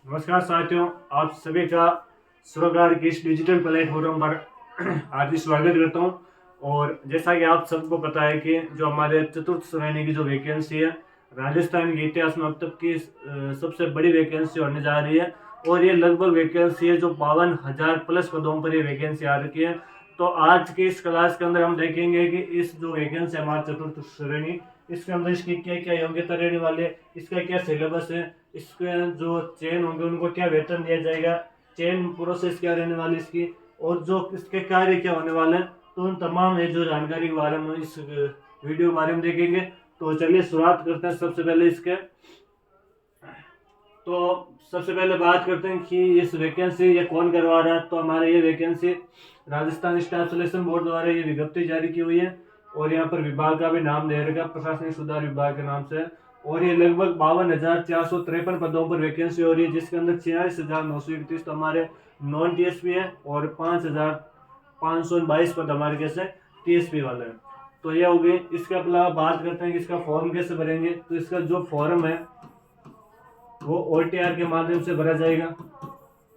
नमस्कार साथियों, आप सभी का स्वरोजगार की इस डिजिटल प्लेटफॉर्म पर हार्दिक स्वागत करता हूं। और जैसा कि आप सबको पता है कि जो हमारे चतुर्थ श्रेणी की जो वैकेंसी है, राजस्थान के इतिहास में अब तक की सबसे बड़ी वैकेंसी होने जा रही है। और ये लगभग वैकेंसी है जो 52,000 प्लस पदों पर ये वैकेंसी आ रखी है। तो आज की इस क्लास के अंदर हम देखेंगे कि इस जो वैकेंसी है हमारी चतुर्थ श्रेणी, इसके अंदर इसकी क्या क्या योग्यता रहने वाली है, इसका क्या सिलेबस है, इसके जो चयन होंगे उनको क्या वेतन दिया जाएगा, चयन प्रोसेस क्या रहने वाली इसकी, और जो इसके कार्य क्या होने वाले हैं, तो उन तमाम ये जो जानकारी के बारे में इस वीडियो के बारे में देखेंगे। तो चलिए शुरुआत करते हैं सबसे पहले इसके। तो सबसे पहले बात करते हैं कि इस वैकेंसी ये कौन करवा रहा है। तो हमारे ये vacancy Rajasthan staff selection board द्वारा ये विज्ञप्ति जारी की हुई है। और यहाँ पर विभाग का भी नाम दे रखा, प्रशासनिक सुधार विभाग के नाम से। और ये लगभग 52,453 पदों पर वैकेंसी हो रही है, जिसके अंदर 46,931 तो हमारे नॉन टीएसपी है और 5,522 पद हमारे कैसे टीएसपी वाले हैं। तो ये हो गई। इसके अलावा बात करते हैं कि इसका फॉर्म कैसे भरेंगे। तो इसका जो फॉर्म है वो ओटीआर के माध्यम से भरा जाएगा।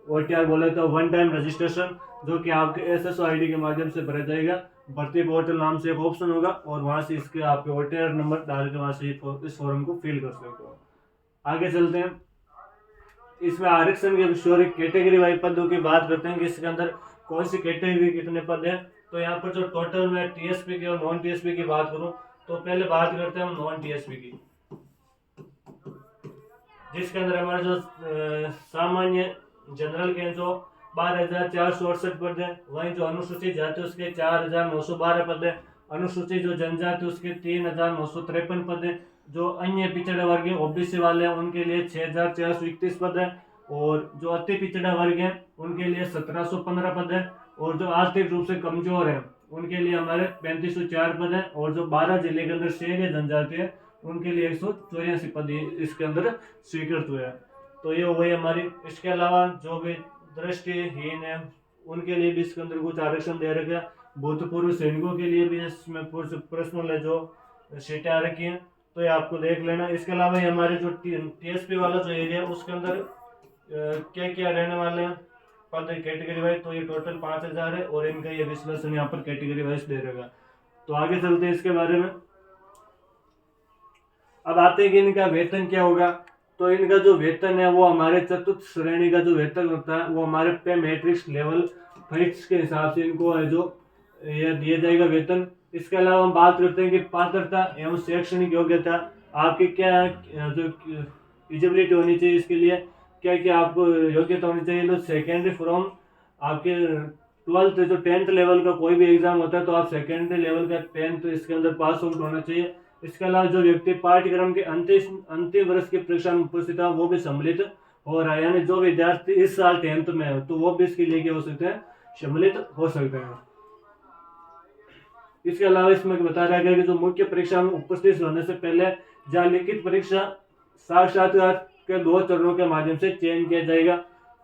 ओटीआर बोले तो वन टाइम रजिस्ट्रेशन, जो कि आपके एसएसओ आईडी के माध्यम से भरा जाएगा। भर्ती पोर्टल नाम से एक ऑप्शन होगा और वहां से इसके आपके ओटीआर नंबर डाल के वहां से इस फॉर्म को फिल कर सकते हो। आगे चलते हैं। इसमें आरक्षण के विषय कैटेगरी वाइज पदों की बात करते हैं कि इसके अंदर कौन सी कैटेगरी कितने पद है। तो यहाँ पर जो टोटल में टीएसपी की और नॉन टीएसपी की बात करूँ, तो पहले बात करते हैं हम नॉन टीएसपी की, जिसके अंदर हमारे जो सामान्य जनरल के जो 12,468 पद है। वहीं जो अनुसूचित जाति उसके 4,912 पद है। अनुसूचित जो जनजाति उसके 3,953 पद है। जो अन्य पिछड़ा वर्ग ओबीसी वाले हैं उनके लिए 6,431 पद है। और जो अति पिछड़ा वर्ग है उनके लिए 1,715 पद है। और जो आर्थिक रूप से कमजोर है उनके लिए हमारे 3,504 पद है। और जो 12 जिले के अंदर शेर जनजाति है उनके लिए 184 पद इसके अंदर स्वीकृत हुए हैं। तो ये हो गई हमारी। इसके अलावा जो भी दृष्टिहीन है उनके लिए भी इसके अंदर कुछ आरक्षण दे रखे हैं। भूतपूर्व सैनिकों के लिए भी इसमें पर्सनल है जो सीटें आ रखी हैं, तो ये आपको देख लेना। इसके अलावा ये हमारे जो टीएसपी वाला जो एरिया है उसके अंदर क्या क्या रहने वाले हैं पद कैटेगरी वाइज। तो ये टोटल 5,000 है और इनका ये विश्लेषण यहाँ पर कैटेगरी वाइज दे रहेगा। तो आगे चलते हैं इसके बारे में। अब आते हैं कि इनका वेतन क्या होगा। तो इनका जो वेतन है वो हमारे चतुर्थ श्रेणी का जो वेतन होता है वो हमारे पे मैट्रिक्स लेवल 5 के हिसाब से इनको है जो यह दिया जाएगा वेतन। इसके अलावा हम बात करते हैं कि पात्रता एवं शैक्षणिक योग्यता आपकी क्या जो एलिजिबिलिटी होनी चाहिए, इसके लिए क्या क्या आपको योग्यता होनी चाहिए। तो सेकेंडरी फ्रॉम आपके 12th जो 10th लेवल का कोई भी एग्जाम होता है तो आप सेकेंडरी लेवल का 10th इसके अंदर पास आउट होना चाहिए। इसके अलावा जो व्यक्ति पाठ्यक्रम के अंतिम वर्ष की परीक्षा में उपस्थित है वो भी सम्मिलित हो रहा है, यानी जो विद्यार्थी इस साल 10th में है तो वो भी इसके लिए क्या हो सकते हैं, सम्मिलित हो सकते हैं। इसके अलावा इसमें बता रहा है कि जो मुख्य परीक्षा में उपस्थित होने से पहले जहाँ लिखित परीक्षा साक्षात्कार के 2 चरणों के माध्यम से चयन किया जाएगा।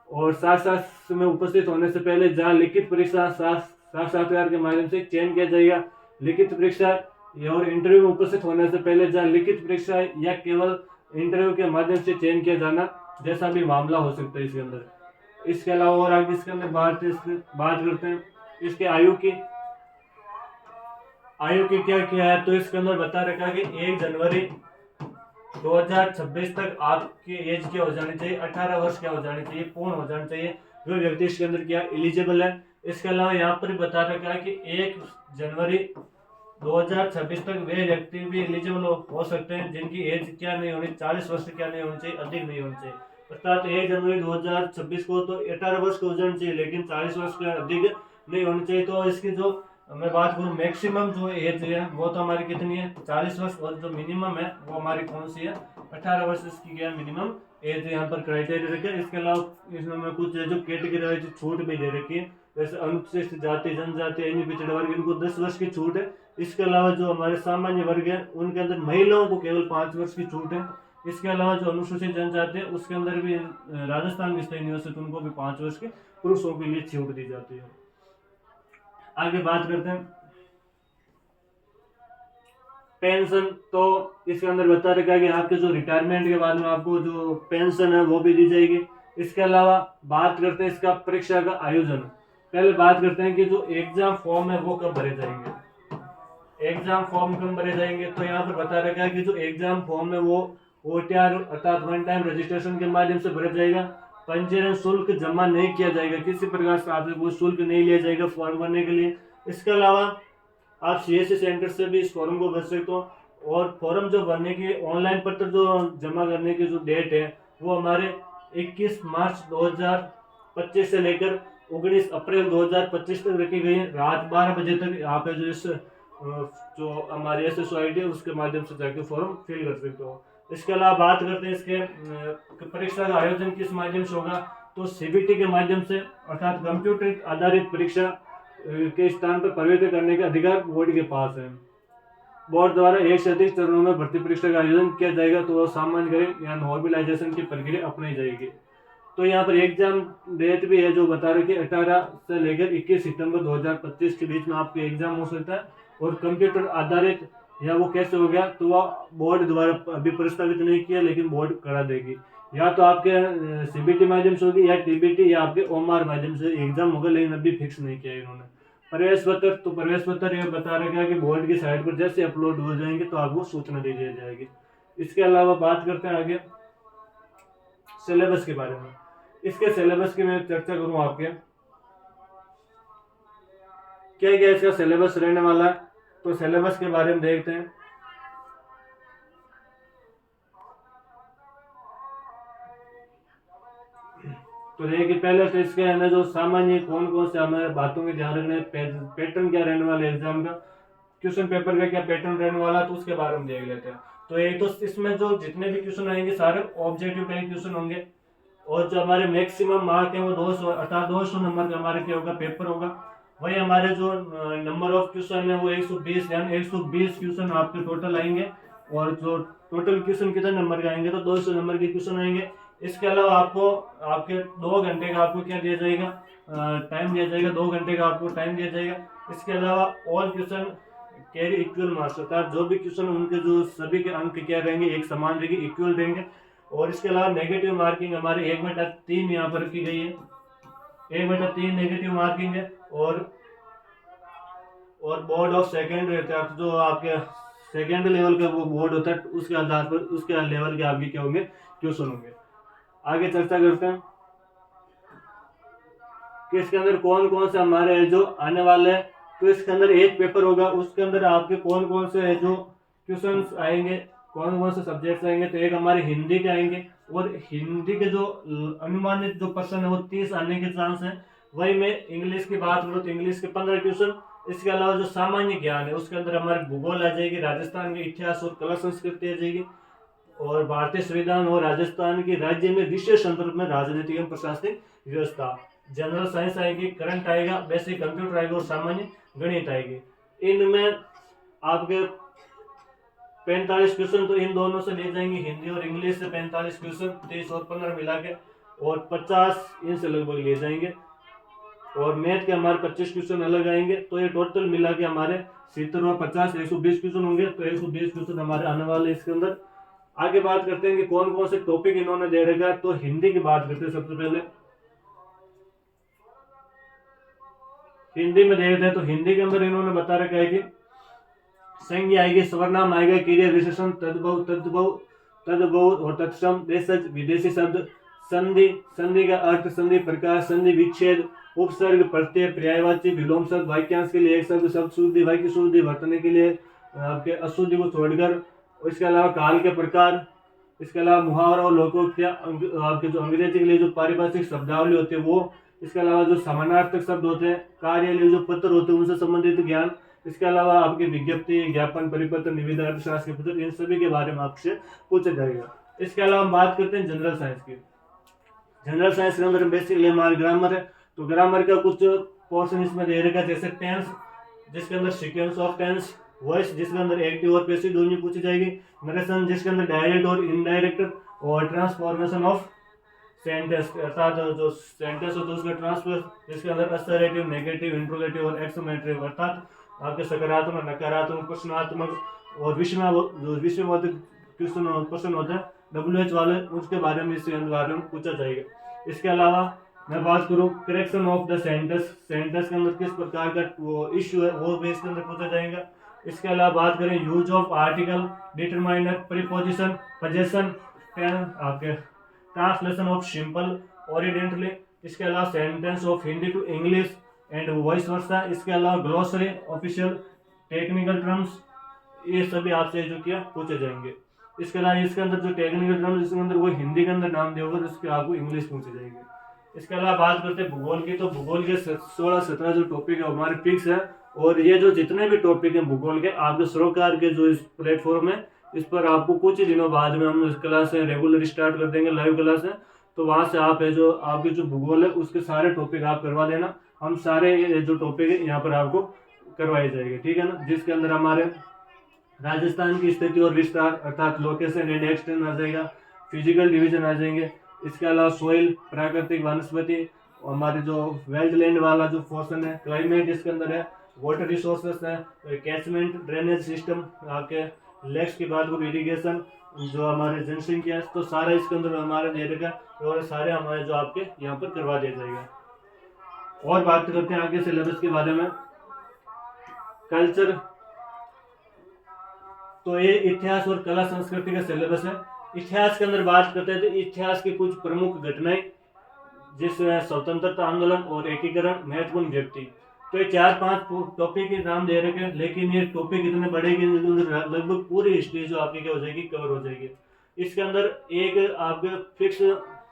और साक्षात्कार में उपस्थित होने से पहले जहाँ लिखित परीक्षा साक्षात्कार के माध्यम से चयन किया जाएगा। लिखित परीक्षा और इंटरव्यू में उपस्थित होने से पहले जहाँ लिखित परीक्षा या केवल इंटरव्यू के माध्यम से चयन किया जाना, जैसा भी मामला हो सकता है इसके अंदर। इसके अलावा और आगे इसके अंदर बात करते हैं इसके आयु की क्या किया है। तो इसके अंदर बता रखा है कि 1 जनवरी 2026 तक आपकी एज क्या हो जानी चाहिए, 18 वर्ष क्या हो जानी चाहिए, पूर्ण हो जाना चाहिए जो व्यक्ति इसके अंदर क्या एलिजिबल है। इसके अलावा यहाँ पर बता रखा है कि 1 जनवरी 2026 तक वे व्यक्ति भी एलिजिबल हो सकते हैं जिनकी एज क्या नहीं होनी, 40 वर्ष क्या नहीं होनी चाहिए, अधिक नहीं होनी चाहिए। अर्थात 1 जनवरी 2026 को तो 18 वर्ष का हो जाना चाहिए लेकिन 40 वर्ष के अधिक नहीं होनी चाहिए। तो इसकी जो मैं बात करूँ मैक्सिमम जो एज है वो तो हमारी कितनी है, 40 वर्ष। और जो मिनिमम है वो हमारी कौन सी है, 18 वर्ष इसकी क्या मिनिमम एज यहाँ पर क्राइटेरिया रखे। इसके अलावा इसमें कुछ जो कैटेगरी वाइज छूट भी दे रखी है, जैसे अनुसूचित जाति जनजाति अन्य पिछड़ा वर्ग इनको 10 वर्ष की छूट है। इसके अलावा जो हमारे सामान्य वर्ग है उनके अंदर महिलाओं को केवल 5 वर्ष की छूट है। इसके अलावा जो अनुसूचित जनजाति है उसके अंदर भी राजस्थान की यूनिवर्सिटी उनको भी 5 वर्ष की पुरुषों के लिए छूट दी जाती है। आगे बात करते हैं पेंशन। तो इसके अंदर बता रखा है कि आपके जो रिटायरमेंट के बाद में आपको जो पेंशन है वो भी दी जाएगी। इसके अलावा बात करते हैं इसका परीक्षा का आयोजन। पहले बात करते हैं कि जो एग्जाम फॉर्म है वो कब भरे जाएंगे। एग्जाम फॉर्म कब भरे जाएंगे, तो यहाँ पर बता रखा है कि जो एग्जाम फॉर्म है वो OTR अर्थात वन टाइम रजिस्ट्रेशन के माध्यम से भरा जाएगा। पंजीकरण शुल्क जमा नहीं किया जाएगा, किसी प्रकार से आपसे कोई शुल्क नहीं लिया जाएगा फॉर्म भरने के लिए। इसके अलावा आप CSC सेंटर से भी इस फॉर्म को भर सकते हो। और फॉर्म जो भरने की ऑनलाइन पत्र जो जमा करने की जो डेट है वो हमारे 21 मार्च 2025 से लेकर 19 अप्रैल 2025 तक रखी गई है। रात 12 बजे तक आप जो इस जो हमारी SSOID है उसके माध्यम से जाकर फॉर्म फिल कर सकते हो। इसके अलावा बात करते हैं इसके परीक्षा का आयोजन किस माध्यम से होगा, तो CBT के माध्यम से अर्थात कंप्यूटर आधारित परीक्षा के स्थान पर प्रवेश करने का अधिकार बोर्ड के पास है। बोर्ड द्वारा एक से अधिक चरणों में भर्ती परीक्षा का आयोजन किया जाएगा, तो वह सामान्य करें या नॉर्मलाइजेशन की प्रक्रिया अपनाई जाएगी। तो यहाँ पर एग्जाम डेट भी है जो बता रहे कि 18 से लेकर 21 सितंबर 2025 के बीच में आपके एग्जाम हो सकता है। और कंप्यूटर आधारित या वो कैसे हो गया, तो वह बोर्ड द्वारा अभी प्रस्तावित नहीं किया, लेकिन बोर्ड करा देगी। या तो आपके CBT माध्यम से होगी या TBT या आपके OMR माध्यम से एग्जाम होगा, लेकिन अभी फिक्स नहीं किया इन्होंने। प्रवेश पत्र, तो प्रवेश पत्र ये बता रखा है कि बोर्ड की साइट पर जैसे अपलोड हो जाएंगे तो आपको सूचना दे दी जाएगी। इसके अलावा बात करते हैं आगे सिलेबस के बारे में। इसके सिलेबस की मैं चर्चा करूं आपके क्या क्या इसका सिलेबस रहने वाला है, तो सिलेबस के बारे में देखते हैं। तो देखिए पहले तो इसके है ना जो सामान्य कौन कौन से हमें बातों के ध्यान रखने, पैटर्न क्या रहने वाला है एग्जाम का, क्वेश्चन पेपर का क्या पैटर्न रहने वाला, तो उसके बारे में देख लेते हैं। तो एक तो इसमें जो जितने भी क्वेश्चन आएंगे सारे ऑब्जेक्टिव टाइप क्वेश्चन होंगे। और जो हमारे मैक्सिमम मार्क है वो 200 अर्थात 200 नंबर का हमारे क्या होगा पेपर होगा। वही हमारे जो नंबर ऑफ क्वेश्चन है वो 120 यानी 120 क्वेश्चन आपके टोटल आएंगे। और जो टोटल क्वेश्चन कितने नंबर के आएंगे, तो 200 नंबर के क्वेश्चन आएंगे। इसके अलावा आपको आपके 2 घंटे का आपको क्या दिया जाएगा, टाइम दिया जाएगा, 2 घंटे का आपको टाइम दिया जाएगा। इसके अलावा all question carry equal marks, अर्थात जो भी क्वेश्चन उनके जो सभी के अंक क्या रहेंगे एक समान रहेंगे, इक्वल रहेंगे। और इसके अलावा नेगेटिव मार्किंग हमारे 1/3 यहाँ पर रखी गई है, 1/3 नेगेटिव मार्किंग है। और बोर्ड ऑफ सेकेंड रहता है, जो आपके सेकेंड लेवल का वो बोर्ड होता है उसके आधार पर उसके लेवल के आपके क्या होंगे क्वेश्चन होंगे। आगे चर्चा करते हैं कि इसके अंदर कौन कौन से हमारे जो आने वाले हैं। तो इसके अंदर एक पेपर होगा, उसके अंदर आपके कौन कौन से जो क्वेश्चंस आएंगे, कौन कौन से सब्जेक्ट्स आएंगे, तो एक हमारे हिंदी के आएंगे। और हिंदी के जो अनुमानित जो पर्सन है वो 30 आने के चांस है। वही मैं इंग्लिश की बात करूँ तो इंग्लिश के 15 क्वेश्चन। इसके अलावा जो सामान्य ज्ञान है उसके अंदर हमारे भूगोल आ जाएगी, राजस्थान के इतिहास और कला संस्कृति आ जाएगी, और भारतीय संविधान और राजस्थान के राज्य में विशेष संदर्भ में राजनीतिक एवं प्रशासनिक व्यवस्था। जनरल साइंस आएगी, करंट आएगा, बेसिक कंप्यूटर आएगा और सामान्य गणित आएगी। इनमें आपके 45 क्वेश्चन तो इन दोनों से ले जाएंगे, हिंदी और इंग्लिश से 45 क्वेश्चन, 30 और 15 मिला के, और 50 इनसे लगभग ले जाएंगे। और मैथ के हमारे 25 क्वेश्चन अलग आएंगे। तो ये टोटल मिला के हमारे 70 और 50 120 क्वेश्चन होंगे। तो 120 क्वेश्चन हमारे आने वाले इसके अंदर। आगे बात करते हैं कि कौन कौन से टॉपिक इन्होंने दे रखा है। तो हिंदी की बात करते हैं सबसे पहले। हिंदी में देखते हैं तो हिंदी के अंदर इन्होंने बता रखा है कि संज्ञा आएगी, सर्वनाम आएगा, क्रिया विशेषण, तद्भव तद्भव तद्भव और तत्सम, देशज विदेशी शब्द, संधि, संधि का अर्थ, संधि प्रकार, संधि विच्छेद, उपसर्ग, प्रत्यय, पर्यायवाची, विलोम शब्द, वाक्यांश के लिए एक शब्द, शब्द शुद्धि, वाक्य शुद्धि, वर्तने के लिए आपके अशुद्धि को छोड़कर। इसके अलावा काल के प्रकार, इसके अलावा मुहावरा और लोकोक्तियाँ, आपके जो अंग्रेजी के लिए जो पारिभाषिक शब्दावली होती है वो। इसके अलावा जो समानार्थक शब्द होते हैं, कार्यालय जो पत्र होते हैं उनसे संबंधित ज्ञान। इसके अलावा आपकी विज्ञप्ति, ज्ञापन, परिपत्र, निविदा, अर्थशास्त्र के पत्र, इन सभी के बारे में आपसे पूछा जाएगा। इसके अलावा हम बात करते हैं जनरल साइंस की। जनरल साइंस के अंदर बेसिकली हमारा ग्रामर है। तो ग्रामर का कुछ पोर्शन इसमें दे रखा है, जैसे टेंस जिसके अंदर सीक्वेंस ऑफ टेंस, वॉइस जिसके अंदर एक्टिव और पैसिव दोनों पूछी जाएगी, नरेशन जिसके अंदर डायरेक्ट और इनडायरेक्ट, और ट्रांसफॉर्मेशन ऑफ सेंटेंस अर्थात जो सेंटेंस होता है उसका ट्रांसफर जिसके अंदर असर्टिव, नेगेटिव, इंट्रोगेटिव और एक्सक्लेमेटरी अर्थात आपके सकारात्मक, नकारात्मक, प्रश्नात्मक और विषयवाचक क्वेश्चन होते हैं WH वाले, उसके बारे में इसके बारे में पूछा जाएगा। इसके अलावा मैं बात करूँ correction of the sentence, sentence के अंदर किस प्रकार का वो इश्यू है वो भी इसके अंदर पूछा जाएगा। इसके अलावा बात करें use of article, determiner, preposition, possession, आपके ट्रांसलेशन ऑफ सिंपल ओरिएंटली। इसके अलावा sentence of Hindi to English and vice versa. इसके अलावा ग्लोसरी, ऑफिशियल, टेक्निकल टर्म्स, ये सभी आपसे जो किया पूछे जाएंगे। इसके अलावा इसके अंदर जो टेक्निकल टर्म्स इसके अंदर वो हिंदी के अंदर नाम दिया होगा, उसके आपको इंग्लिश पूछे जाएंगे। इसके अलावा बात करते हैं भूगोल की, तो भूगोल के 16-17 जो टॉपिक है हमारे फिक्स है, और ये जो जितने भी टॉपिक हैं भूगोल के आपके सरोकार के जो इस प्लेटफॉर्म है इस पर आपको कुछ ही दिनों बाद में हम क्लास रेगुलर स्टार्ट कर देंगे, लाइव क्लास है, तो वहाँ से आप है जो आपके जो भूगोल है उसके सारे टॉपिक आप करवा देना। हम सारे जो टॉपिक है यहाँ पर आपको करवाए जाएंगे, ठीक है ना। जिसके अंदर हमारे राजस्थान की स्थिति और विस्तार अर्थात लोकेशन एंड एक्सटेंड आ जाएगा, फिजिकल डिवीजन आ जाएंगे। इसके अलावा सोइल, प्राकृतिक वनस्पति, हमारे जो वेल्थ लैंड वाला जो पोर्शन है, क्लाइमेट इसके अंदर है, वाटर रिसोर्सेस है, कैचमेंट, ड्रेनेज सिस्टम, आपके लेक्स की बात करूँ, इरीगेशन, जो हमारे जनसंख्या है, तो सारा इसके अंदर हमारा दे रहेगा और सारे हमारे जो आपके यहाँ पर करवा दिया जाएगा। और बात करते हैं आगे सिलेबस के बारे में। कल्चर, तो ये इतिहास और कला संस्कृति का सिलेबस है। इतिहास के अंदर बात करते हैं तो इतिहास की कुछ प्रमुख घटनाएं, जिसमें स्वतंत्रता आंदोलन और एकीकरण, महत्वपूर्ण व्यक्ति, तो ये 4-5 टॉपिक के नाम दे रखे हैं, लेकिन ये टॉपिक इतने बड़े कि लगभग पूरी हिस्ट्री जो आपकी क्या हो जाएगी, कवर हो जाएगी। इसके अंदर एक आपके फिक्स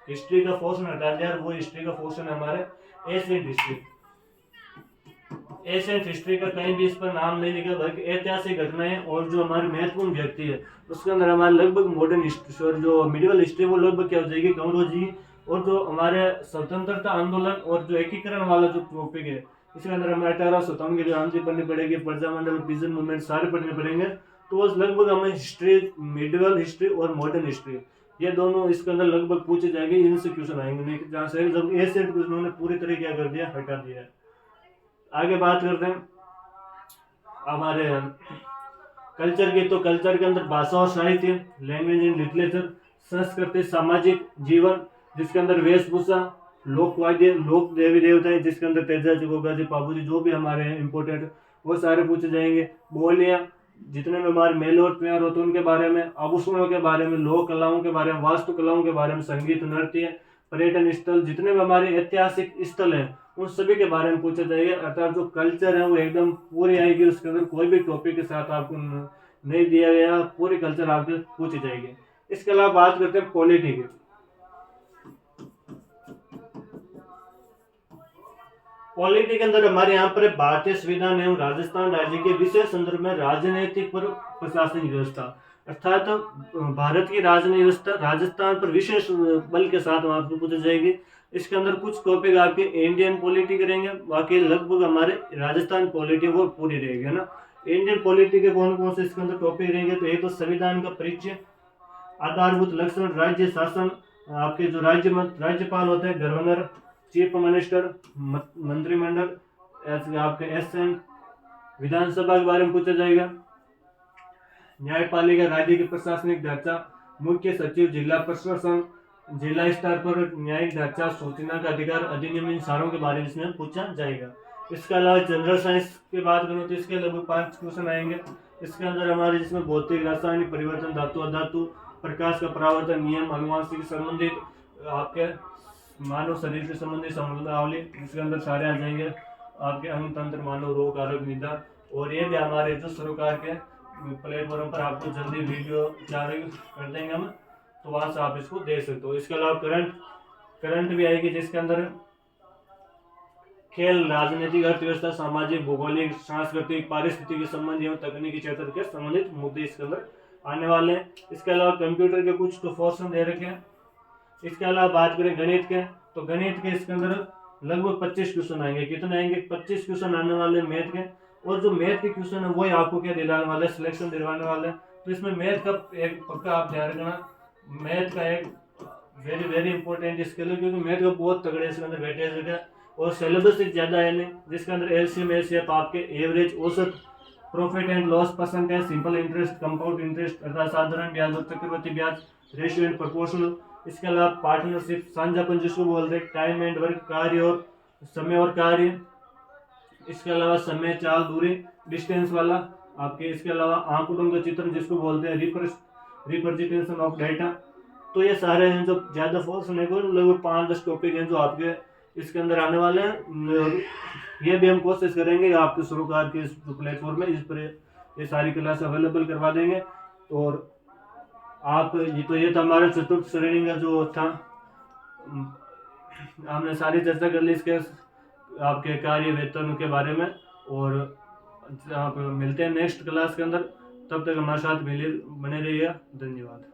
हिस्ट्री का पोर्शन हटा दिया, वो हिस्ट्री का पोर्शन है हमारे एशियन हिस्ट्री। एशियन हिस्ट्री का कहीं भी इस पर नाम नहीं लिखा, बल्कि ऐतिहासिक घटनाएं और जो हमारे महत्वपूर्ण व्यक्ति है उसके अंदर हमारे लगभग मॉडर्न हिस्ट्री और जो मिडिवल हिस्ट्री वो लगभग क्या हो जाएगी, कवर हो जाएगी। और जो हमारे स्वतंत्रता आंदोलन और जो एकीकरण वाला जो टॉपिक है इसके अंदर हमें 1857 की जो आंधी पढ़नी पड़ेगी, प्रजामंडल, पिजन मूवमेंट सारे पढ़ने पड़ेंगे। तो लगभग हमें हिस्ट्री, मिडिवल हिस्ट्री और मॉडर्न हिस्ट्री ये दोनों इसके अंदर लगभग पूछे जाएंगे, इनसे क्वेश्चन आएंगे नहीं, जहाँ से जब एशियन क्वेश्चन ने पूरी तरह क्या कर दिया, हटा दिया है। आगे बात करते हैं हमारे कल्चर की, तो कल्चर के अंदर भाषा और साहित्य, लैंग्वेज एंड लिटरेचर, संस्कृति, सामाजिक जीवन, जिसके अंदर वेशभूषा, लोक वाद्य, लोक देवी देवताएं, जिसके अंदर तेजा जी, गोगा जी, पाबू जी, जो भी हमारे हैं इंपोर्टेंट वो सारे पूछे जाएंगे। बोलियां, जितने भी हमारे मेल और प्यार होते हैं उनके बारे में, आभूषणों के बारे में, लोक कलाओं के बारे में, वास्तु कलाओं के बारे में, संगीत, नृत्य, पर्यटन स्थल, जितने भी हमारे ऐतिहासिक स्थल हैं उन सभी के बारे में पूछा जाएगा। अर्थात जो कल्चर है वो एकदम पूरी आएगी, उसके अंदर कोई भी टॉपिक के साथ आपको नहीं दिया गया, पूरी कल्चर आपसे पूछी जाएगी। इसके अलावा बात करते हैं पॉलिटी की। पॉलिटी के अंदर हमारे यहाँ पर भारतीय संविधान एवं राजस्थान राज्य के विशेष संदर्भ में राजनीतिक पर प्रशासनिक व्यवस्था, अर्थात भारत की राजनीतिक व्यवस्था राजस्थान पर विशेष बल के साथ आपको पूछी जाएगी। इसके अंदर कुछ टॉपिक आपके इंडियन पॉलिटी करेंगे, बाकी लगभग हमारे राजस्थान पॉलिटी वो पूरी रहेगी, है ना। इंडियन पॉलिटी के कौन कौन से इसके अंदर टॉपिक रहेंगे, तो एक तो संविधान का परिचय, आधारभूत लक्षण, राज्य शासन, आपके जो राज्यपाल होते हैं, गवर्नर, चीफ मिनिस्टर, मंत्रिमंडल, आपके एसएम, विधानसभा के बारे में पूछा जाएगा। न्यायपालिका, राज्य के प्रशासनिक ढांचा, मुख्य सचिव, जिला प्रशासन, जिला स्तर पर न्यायिक ढांचा, सूचना का अधिकार अधिनियम, इन सारों के बारे में इसमें पूछा जाएगा। इसके अलावा जनरल साइंस की बात करूँ तो इसके लगभग 5 क्वेश्चन आएंगे। इसके अंदर हमारे जिसमें भौतिक, रासायनिक परिवर्तन, धातु अधातु, प्रकाश का परावर्तन नियम, अनुवांशिक संबंधित, आपके मानव शरीर से संबंधित शब्दावली, इसके अंदर सारे आ जाएंगे। आपके अंग तंत्र, मानव रोग, आरोग्य निदान, और ये भी हमारे जो सरकार के प्लेटफॉर्म पर आपको जल्दी वीडियो जारी कर देंगे हम, तो वहां से आप इसको देख सकते हो। इसके अलावा करंट भी आएगी, जिसके अंदर खेल, राजनीतिक, अर्थव्यवस्था, सामाजिक, भौगोलिक, सांस्कृतिक, पारिस्थितिकी संबंधी एवं तकनीकी क्षेत्र के संबंधित मुद्दे इसके अंदर आने वाले हैं। इसके अलावा कंप्यूटर के कुछ तो पोर्शन दे रखे हैं। इसके अलावा बात करें गणित के, तो गणित के इसके अंदर लगभग 25 क्वेश्चन आएंगे। कितने आएंगे? 25 क्वेश्चन आने वाले मैथ के, और जो मैथ के क्वेश्चन है वही आपको क्या दिलाने वाले, सिलेक्शन दिलवाने वाले। तो इसमें मैथ का एक पक्का आप ध्यान रखना, मैथ का एक वेरी वेरी इंपॉर्टेंट इसके लिए, क्योंकि मैथ का बहुत तगड़े इसके अंदर वेटेज है और सिलेबस ज़्यादा है नहीं, जिसके अंदर एलसीएम एचसीएफ, आपके एवरेज, औसत, profit and loss percentage, simple interest, compound interest अर्थात साधारण ब्याज और चक्रवर्ती ब्याज, रेशियो एंड प्रोपोर्शनल, इसके अलावा पार्टनरशिप, साझापन जिसको बोलते हैं, टाइम एंड वर्क, कार्य और समय और कार्य। इसके अलावा समय, चाल, दूरी, डिस्टेंस वाला आपके। इसके अलावा आंकड़ों का चित्रण जिसको बोलते हैं रिप्रेजेंटेशन ऑफ डाटा। तो ये सारे हैं जो ज़्यादा फोर्स नहीं को, लगभग 5-10 टॉपिक हैं जो आपके इसके अंदर आने वाले हैं। ये भी हम कोशिश करेंगे कि आपके सरोकार के जो प्लेटफॉर्म है इस पर ये सारी क्लास अवेलेबल करवा देंगे। और आप ये तो हमारा चतुर्थ श्रेणी का जो था, हमने सारी चर्चा कर ली इसके आपके कार्य, वेतन के बारे में। और आप मिलते हैं नेक्स्ट क्लास के अंदर, तब तक हमारे साथ बने रहिएगा। धन्यवाद।